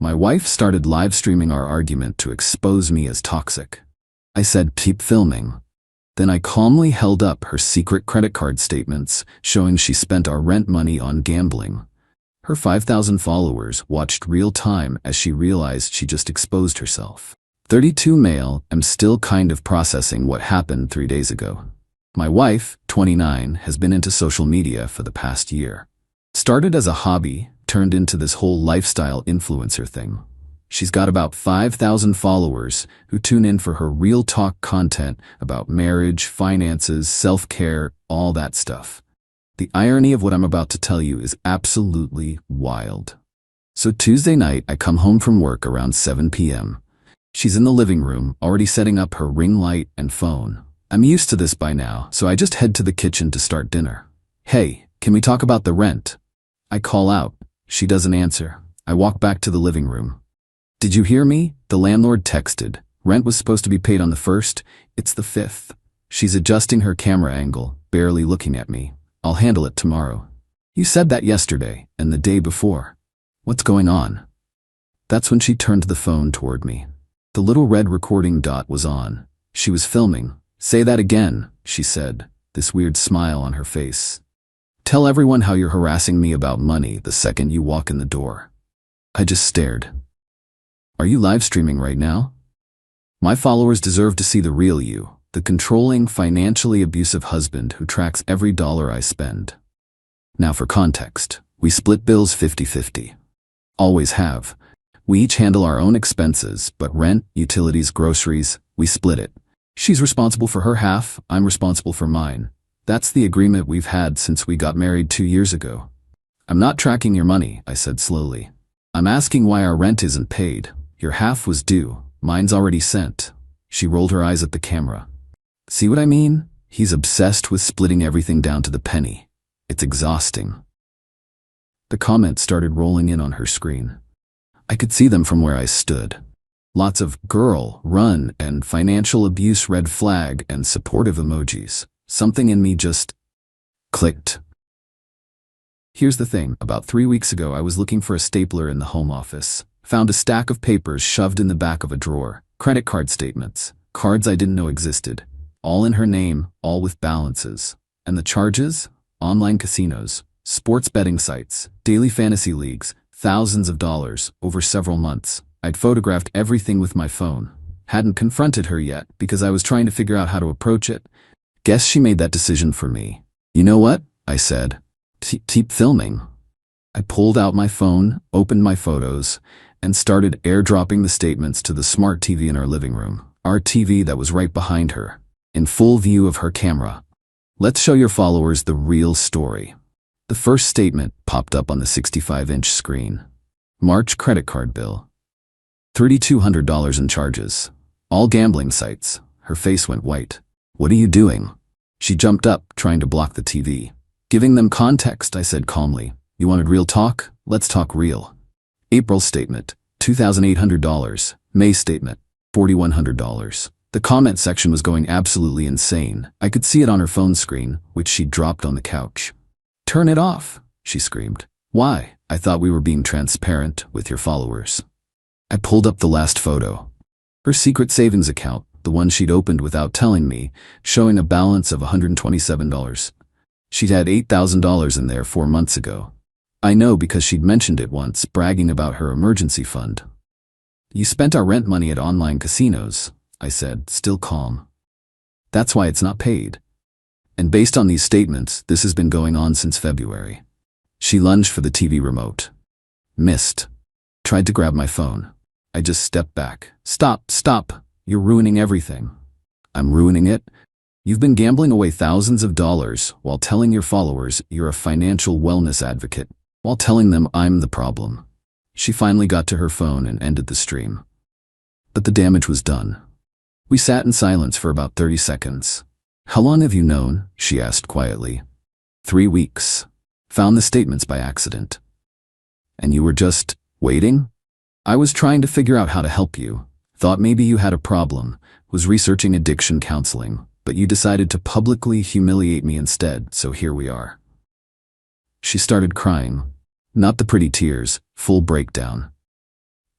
My wife started live streaming our argument to expose me as toxic. I said, keep filming. Then I calmly held up her secret credit card statements showing she spent our rent money on gambling. Her 5,000 followers watched real time as she realized she just exposed herself. 32 male, am still kind of processing what happened 3 days ago. My wife, 29, has been into social media for the past year. Started as a hobby, turned into this whole lifestyle influencer thing. She's got about 5,000 followers who tune in for her real talk content about marriage, finances, self-care, all that stuff. The irony of what I'm about to tell you is absolutely wild. So Tuesday night, I come home from work around 7 p.m. She's in the living room, already setting up her ring light and phone. I'm used to this by now, so I just head to the kitchen to start dinner. Hey, can we talk about the rent? I call out. She doesn't answer. I walk back to the living room. Did you hear me? The landlord texted. Rent was supposed to be paid on the 1st. It's the 5th. She's adjusting her camera angle, barely looking at me. I'll handle it tomorrow. You said that yesterday and the day before. What's going on? That's when she turned the phone toward me. The little red recording dot was on. She was filming. Say that again, she said, this weird smile on her face. Tell everyone how you're harassing me about money the second you walk in the door. I just stared. Are you live streaming right now? My followers deserve to see the real you, the controlling, financially abusive husband who tracks every dollar I spend. Now for context, we split bills 50-50. Always have. We each handle our own expenses, but rent, utilities, groceries, we split it. She's responsible for her half, I'm responsible for mine. That's the agreement we've had since we got married 2 years ago. I'm not tracking your money, I said slowly. I'm asking why our rent isn't paid. Your half was due, mine's already sent. She rolled her eyes at the camera. See what I mean? He's obsessed with splitting everything down to the penny. It's exhausting. The comments started rolling in on her screen. I could see them from where I stood. Lots of girl, run, and financial abuse red flag and supportive emojis. Something in me just clicked. Here's the thing. About 3 weeks ago, I was looking for a stapler in the home office. Found a stack of papers shoved in the back of a drawer. Credit card statements. Cards I didn't know existed. All in her name, all with balances. And the charges? Online casinos, sports betting sites, daily fantasy leagues, thousands of dollars over several months. I'd photographed everything with my phone. Hadn't confronted her yet because I was trying to figure out how to approach it. Guess she made that decision for me. You know what? I said. Keep filming. I pulled out my phone, opened my photos, and started airdropping the statements to the smart TV in our living room. Our TV that was right behind her, in full view of her camera. Let's show your followers the real story. The first statement popped up on the 65-inch screen. March credit card bill. $3,200 in charges. All gambling sites. Her face went white. What are you doing? She jumped up, trying to block the TV. Giving them context, I said calmly. You wanted real talk? Let's talk real. April statement, $2,800. May statement, $4,100. The comment section was going absolutely insane. I could see it on her phone screen, which she dropped on the couch. Turn it off, she screamed. Why? I thought we were being transparent with your followers. I pulled up the last photo. Her secret savings account, the one she'd opened without telling me, showing a balance of $127. She'd had $8,000 in there 4 months ago. I know because she'd mentioned it once, bragging about her emergency fund. You spent our rent money at online casinos, I said, still calm. That's why it's not paid. And based on these statements, this has been going on since February. She lunged for the TV remote. Missed. Tried to grab my phone. I just stepped back. Stop. You're ruining everything. I'm ruining it? You've been gambling away thousands of dollars while telling your followers you're a financial wellness advocate, while telling them I'm the problem. She finally got to her phone and ended the stream. But the damage was done. We sat in silence for about 30 seconds. How long have you known? She asked quietly. 3 weeks. Found the statements by accident. And you were just waiting? I was trying to figure out how to help you. Thought maybe you had a problem. Was researching addiction counseling. But you decided to publicly humiliate me instead, so here we are. She started crying. Not the pretty tears, full breakdown.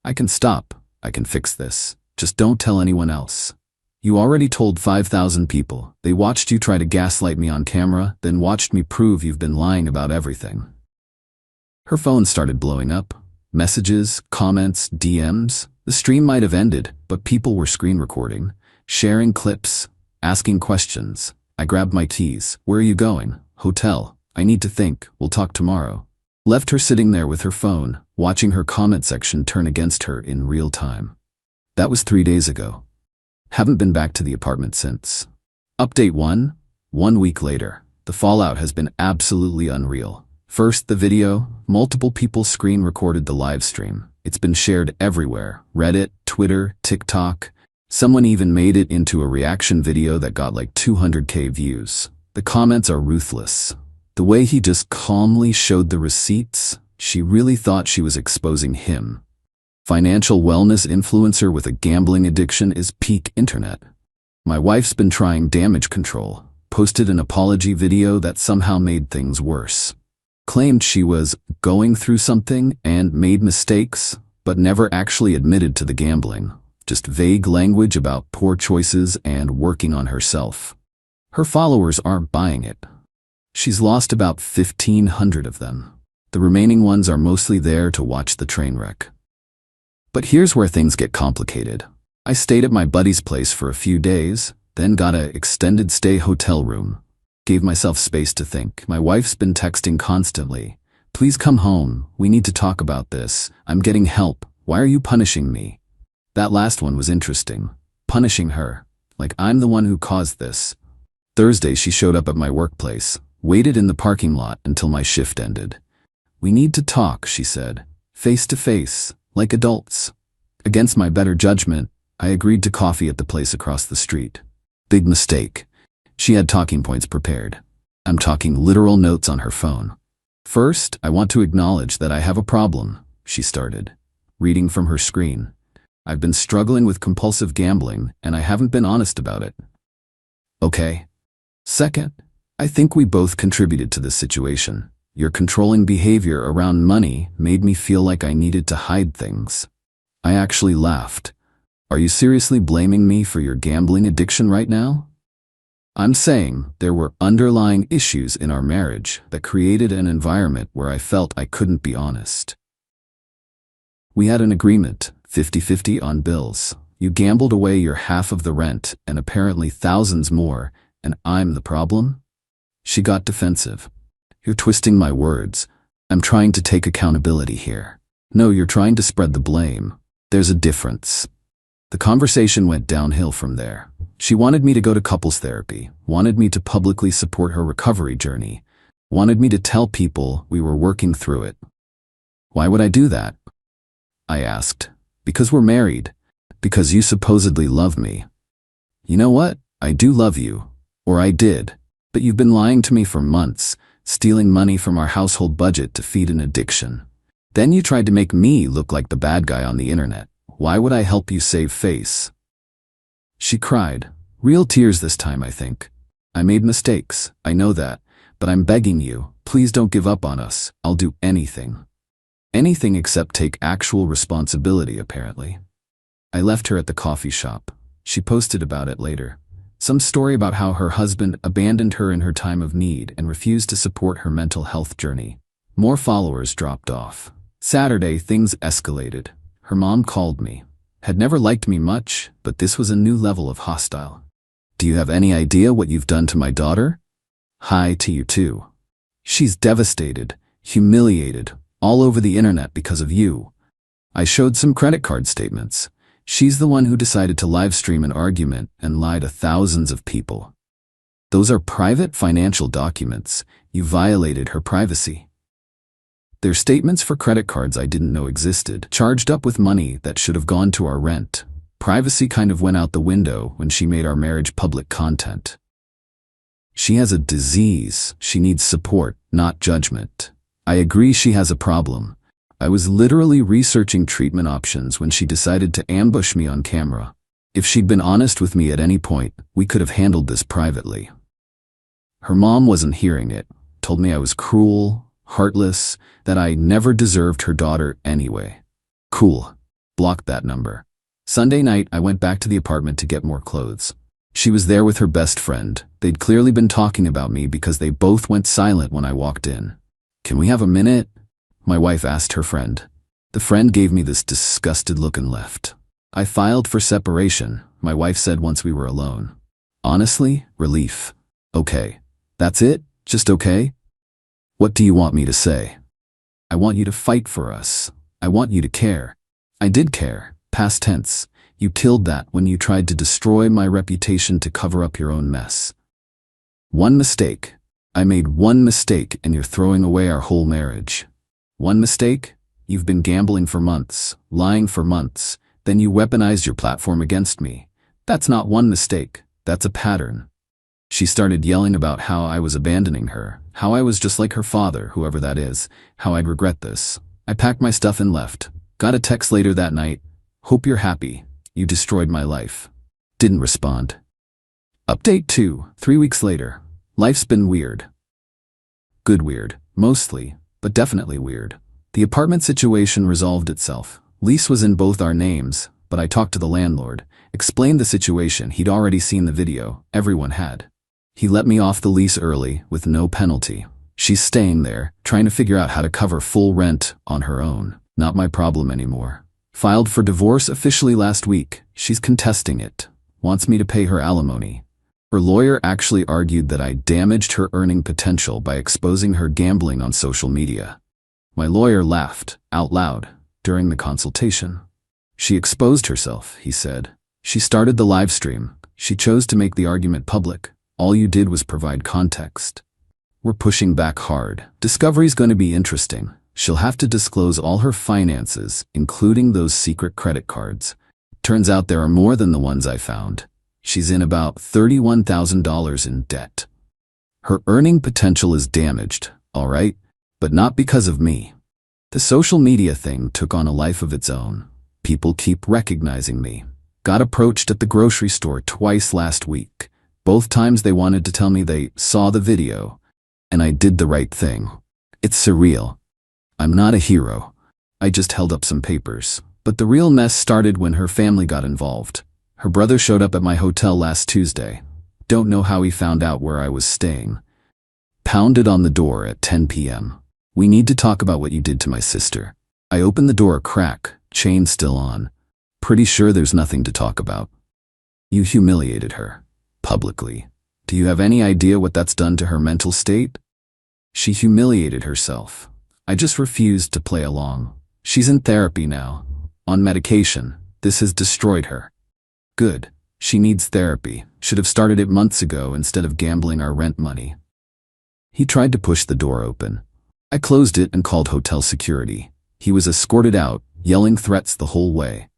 I can stop. I can fix this. Just don't tell anyone else. You already told 5,000 people. They watched you try to gaslight me on camera, then watched me prove you've been lying about everything. Her phone started blowing up. Messages, comments, DMs. The stream might have ended, but people were screen recording, sharing clips, asking questions. I grabbed my keys. Where are you going? Hotel. I need to think. We'll talk tomorrow. Left her sitting there with her phone, watching her comment section turn against her in real time. That was 3 days ago. Haven't been back to the apartment since. Update 1. 1 week later. The fallout has been absolutely unreal. First, the video. Multiple people screen recorded the live stream. It's been shared everywhere. Reddit, Twitter, TikTok. Someone even made it into a reaction video that got like 200K views. The comments are ruthless. The way he just calmly showed the receipts, she really thought she was exposing him. Financial wellness influencer with a gambling addiction is peak internet. My wife's been trying damage control, posted an apology video that somehow made things worse. Claimed she was going through something and made mistakes, but never actually admitted to the gambling. Just vague language about poor choices and working on herself. Her followers aren't buying it. She's lost about 1,500 of them. The remaining ones are mostly there to watch the train wreck. But here's where things get complicated. I stayed at my buddy's place for a few days, then got an extended stay hotel room. Gave myself space to think. My wife's been texting constantly. Please come home. We need to talk about this. I'm getting help. Why are you punishing me? That last one was interesting. Punishing her. Like I'm the one who caused this. Thursday she showed up at my workplace. Waited in the parking lot until my shift ended. We need to talk, she said. Face to face, like adults. Against my better judgment, I agreed to coffee at the place across the street. Big mistake. She had talking points prepared. I'm talking literal notes on her phone. First, I want to acknowledge that I have a problem, she started, reading from her screen. I've been struggling with compulsive gambling, and I haven't been honest about it. Okay. Second, I think we both contributed to this situation. Your controlling behavior around money made me feel like I needed to hide things. I actually laughed. Are you seriously blaming me for your gambling addiction right now? I'm saying there were underlying issues in our marriage that created an environment where I felt I couldn't be honest. We had an agreement, 50-50 on bills. You gambled away your half of the rent and apparently thousands more, and I'm the problem? She got defensive. You're twisting my words. I'm trying to take accountability here. No, you're trying to spread the blame. There's a difference. The conversation went downhill from there. She wanted me to go to couples therapy, wanted me to publicly support her recovery journey, wanted me to tell people we were working through it. Why would I do that? I asked. Because we're married. Because you supposedly love me. You know what? I do love you. Or I did. But you've been lying to me for months, stealing money from our household budget to feed an addiction. Then you tried to make me look like the bad guy on the internet. Why would I help you save face? She cried. Real tears this time, I think. I made mistakes, I know that, but I'm begging you, please don't give up on us. I'll do anything. Anything except take actual responsibility, apparently. I left her at the coffee shop. She posted about it later. Some story about how her husband abandoned her in her time of need and refused to support her mental health journey. More followers dropped off. Saturday, things escalated. Her mom called me. Had never liked me much, but this was a new level of hostile. Do you have any idea what you've done to my daughter? Hi to you too. She's devastated, humiliated, all over the internet because of you. I showed some credit card statements. She's the one who decided to live stream an argument and lie to thousands of people. Those are private financial documents. You violated her privacy. They're statements for credit cards I didn't know existed, charged up with money that should have gone to our rent. Privacy kind of went out the window when she made our marriage public content. She has a disease. She needs support, not judgment. I agree she has a problem. I was literally researching treatment options when she decided to ambush me on camera. If she'd been honest with me at any point, we could have handled this privately. Her mom wasn't hearing it, told me I was cruel, heartless, that I never deserved her daughter anyway. Cool. blocked that number. Sunday night, I went back to the apartment to get more clothes. She was there with her best friend. They'd clearly been talking about me because they both went silent when I walked in. "Can we have a minute?" my wife asked her friend. The friend gave me this disgusted look and left. I filed for separation, my wife said once we were alone. Honestly, relief. "Okay. That's it? Just okay? What do you want me to say?" "I want you to fight for us. I want you to care." I did care. Past tense. You killed that when you tried to destroy my reputation to cover up your own mess. One mistake. I made one mistake and you're throwing away our whole marriage. One mistake? You've been gambling for months, lying for months, then you weaponized your platform against me. That's not one mistake. That's a pattern. She started yelling about how I was abandoning her, how I was just like her father, whoever that is, how I'd regret this. I packed my stuff and left. Got a text later that night. "Hope you're happy. You destroyed my life." Didn't respond. Update 2, 3 weeks later. Life's been weird. Good weird, mostly, but definitely weird. The apartment situation resolved itself. Lease was in both our names, but I talked to the landlord, explained the situation. He'd already seen the video, everyone had. He let me off the lease early, with no penalty. She's staying there, trying to figure out how to cover full rent on her own. Not my problem anymore. Filed for divorce officially last week. She's contesting it. Wants me to pay her alimony. Her lawyer actually argued that I damaged her earning potential by exposing her gambling on social media. My lawyer laughed, out loud, during the consultation. She exposed herself, he said. She started the live stream. She chose to make the argument public. All you did was provide context. We're pushing back hard. Discovery's going to be interesting. She'll have to disclose all her finances, including those secret credit cards. Turns out there are more than the ones I found. She's in about $31,000 in debt. Her earning potential is damaged, all right, but not because of me. The social media thing took on a life of its own. People keep recognizing me. Got approached at the grocery store twice last week. Both times they wanted to tell me they saw the video, and I did the right thing. It's surreal. I'm not a hero. I just held up some papers. But the real mess started when her family got involved. Her brother showed up at my hotel last Tuesday. Don't know how he found out where I was staying. Pounded on the door at 10 p.m. "We need to talk about what you did to my sister." I opened the door a crack, chain still on. "Pretty sure there's nothing to talk about. You humiliated her. Publicly. Do you have any idea what that's done to her mental state?" She humiliated herself. I just refused to play along. She's in therapy now. On medication. This has destroyed her. Good. She needs therapy. Should have started it months ago instead of gambling our rent money. He tried to push the door open. I closed it and called hotel security. He was escorted out, yelling threats the whole way.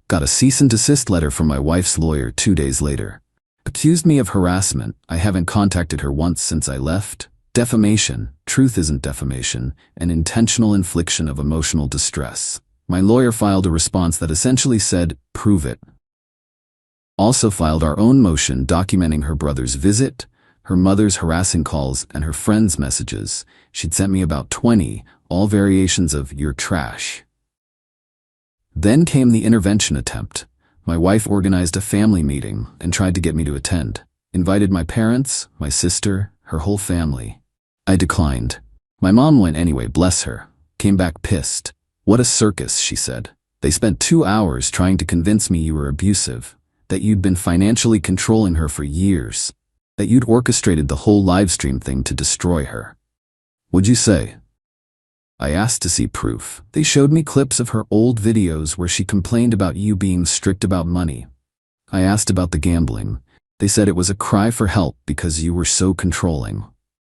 Got a cease and desist letter from my wife's lawyer 2 days later. Accused me of harassment. I haven't contacted her once since I left. Defamation. Truth isn't defamation. An intentional infliction of emotional distress. My lawyer filed a response that essentially said, "Prove it." Also filed our own motion documenting her brother's visit, her mother's harassing calls, and her friends' messages. She'd sent me about 20, all variations of "you're trash." Then came the intervention attempt. My wife organized a family meeting and tried to get me to attend. Invited my parents, my sister, her whole family. I declined. My mom went anyway, bless her. Came back pissed. "What a circus," she said. "They spent 2 hours trying to convince me you were abusive, that you'd been financially controlling her for years, that you'd orchestrated the whole livestream thing to destroy her." "What'd you say?" I asked to see proof. They showed me clips of her old videos where she complained about you being strict about money. I asked about the gambling. They said it was a cry for help because you were so controlling.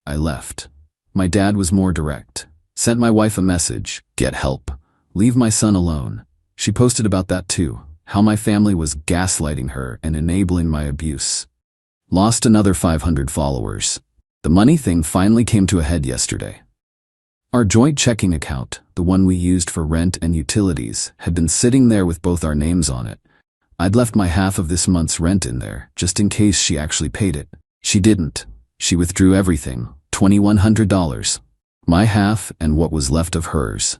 I left. My dad was more direct. Sent my wife a message, "Get help. Leave my son alone." She posted about that too, how my family was gaslighting her and enabling my abuse. Lost another 500 followers. The money thing finally came to a head yesterday. Our joint checking account, the one we used for rent and utilities, had been sitting there with both our names on it. I'd left my half of this month's rent in there, just in case she actually paid it. She didn't. She withdrew everything, $2,100. My half and what was left of hers.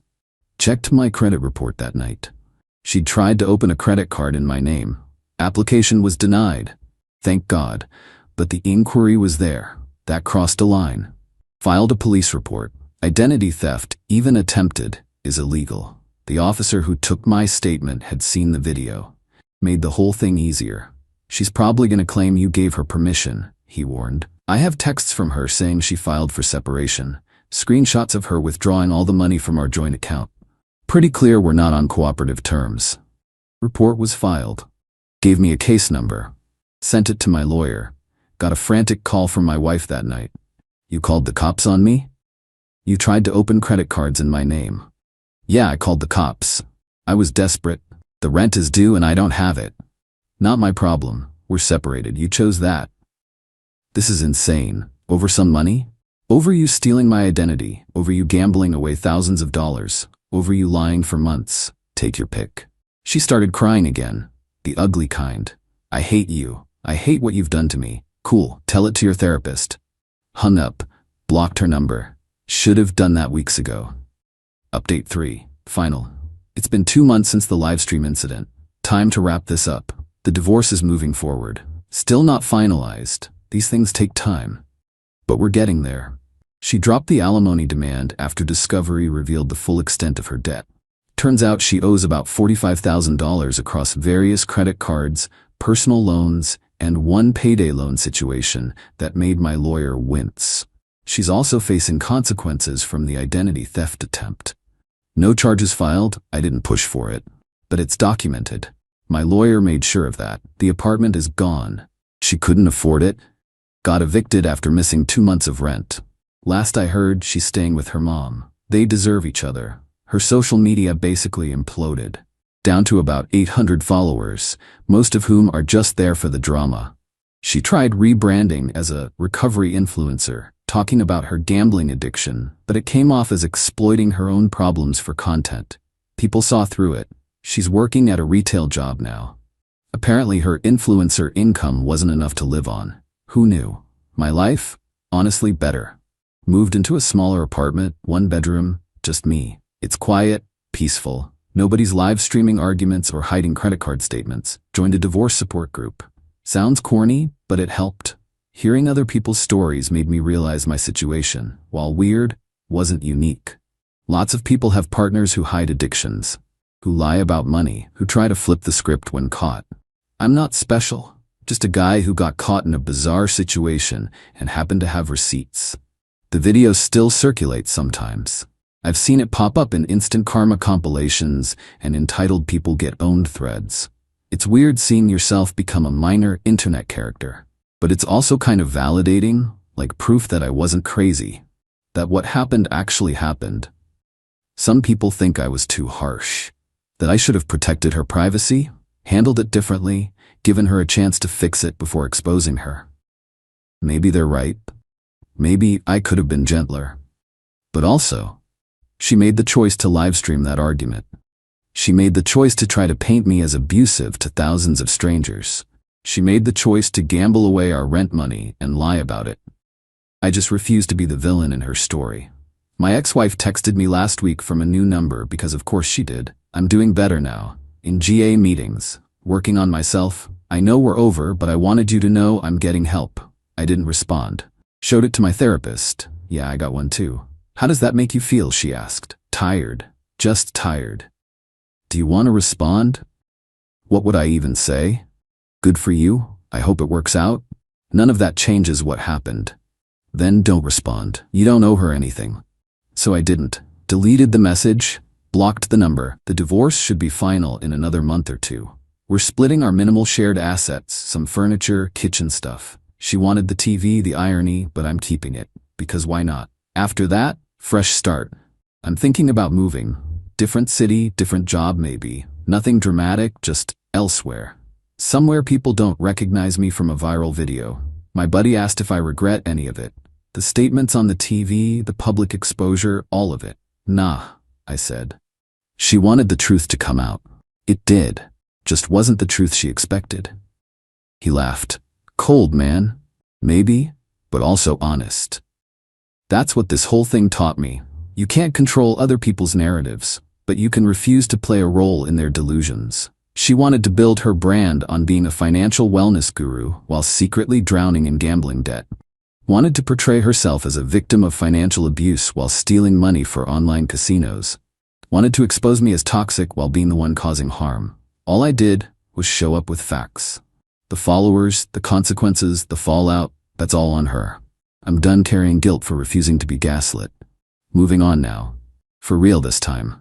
Checked my credit report that night. She'd tried to open a credit card in my name. Application was denied. Thank God. But the inquiry was there. That crossed a line. Filed a police report. Identity theft, even attempted, is illegal. The officer who took my statement had seen the video. Made the whole thing easier. She's probably gonna claim you gave her permission, he warned. I have texts from her saying she filed for separation. Screenshots of her withdrawing all the money from our joint account. Pretty clear we're not on cooperative terms. Report was filed. Gave me a case number. Sent it to my lawyer. Got a frantic call from my wife that night. You called the cops on me? You tried to open credit cards in my name. Yeah, I called the cops. I was desperate. The rent is due and I don't have it. Not my problem. We're separated. You chose that. This is insane. Over some money? Over you stealing my identity. Over you gambling away thousands of dollars. Over you lying for months. Take your pick. She started crying again. The ugly kind. I hate you. I hate what you've done to me. Cool. Tell it to your therapist. Hung up. Blocked her number. Should have done that weeks ago. Update 3. Final. It's been 2 months since the livestream incident. Time to wrap this up. The divorce is moving forward. Still not finalized. These things take time. But we're getting there. She dropped the alimony demand after discovery revealed the full extent of her debt. Turns out she owes about $45,000 across various credit cards, personal loans, and one payday loan situation that made my lawyer wince. She's also facing consequences from the identity theft attempt. No charges filed, I didn't push for it. But it's documented. My lawyer made sure of that. The apartment is gone. She couldn't afford it. Got evicted after missing 2 months of rent. Last I heard, she's staying with her mom. They deserve each other. Her social media basically imploded. Down to about 800 followers, most of whom are just there for the drama. She tried rebranding as a recovery influencer, talking about her gambling addiction, but it came off as exploiting her own problems for content. People saw through it. She's working at a retail job now. Apparently her influencer income wasn't enough to live on. Who knew? My life? Honestly, better. Moved into a smaller apartment, 1 bedroom, just me. It's quiet, peaceful. Nobody's live streaming arguments or hiding credit card statements. Joined a divorce support group. Sounds corny, but it helped. Hearing other people's stories made me realize my situation, while weird, wasn't unique. Lots of people have partners who hide addictions, who lie about money, who try to flip the script when caught. I'm not special, just a guy who got caught in a bizarre situation and happened to have receipts. The video still circulates sometimes. I've seen it pop up in instant karma compilations and entitled People Get Owned threads. It's weird seeing yourself become a minor internet character. But it's also kind of validating, like proof that I wasn't crazy. That what happened actually happened. Some people think I was too harsh. That I should have protected her privacy, handled it differently, given her a chance to fix it before exposing her. Maybe they're right. Maybe I could have been gentler. But also, she made the choice to livestream that argument. She made the choice to try to paint me as abusive to thousands of strangers. She made the choice to gamble away our rent money and lie about it. I just refuse to be the villain in her story. My ex-wife texted me last week from a new number because of course she did. I'm doing better now. In GA meetings. Working on myself. I know we're over, but I wanted you to know I'm getting help. I didn't respond. Showed it to my therapist. Yeah, I got one too. How does that make you feel, she asked. Tired. Just tired. Do you want to respond? What would I even say? Good for you. I hope it works out. None of that changes what happened. Then don't respond. You don't owe her anything. So I didn't. Deleted the message. Blocked the number. The divorce should be final in another month or 2. We're splitting our minimal shared assets, some furniture, kitchen stuff. She wanted the TV, the irony, but I'm keeping it. Because why not? After that, fresh start. I'm thinking about moving. Different city, different job maybe. Nothing dramatic, just elsewhere. Somewhere people don't recognize me from a viral video. My buddy asked if I regret any of it. The statements on the TV, the public exposure, all of it. Nah, I said. She wanted the truth to come out. It did. Just wasn't the truth she expected. He laughed. Cold, man. Maybe, but also honest. That's what this whole thing taught me. You can't control other people's narratives. but you can refuse to play a role in their delusions. She wanted to build her brand on being a financial wellness guru while secretly drowning in gambling debt. Wanted to portray herself as a victim of financial abuse while stealing money for online casinos. Wanted to expose me as toxic while being the one causing harm. All I did was show up with facts. The followers, the consequences, the fallout, that's all on her. I'm done carrying guilt for refusing to be gaslit. Moving on now. For real this time.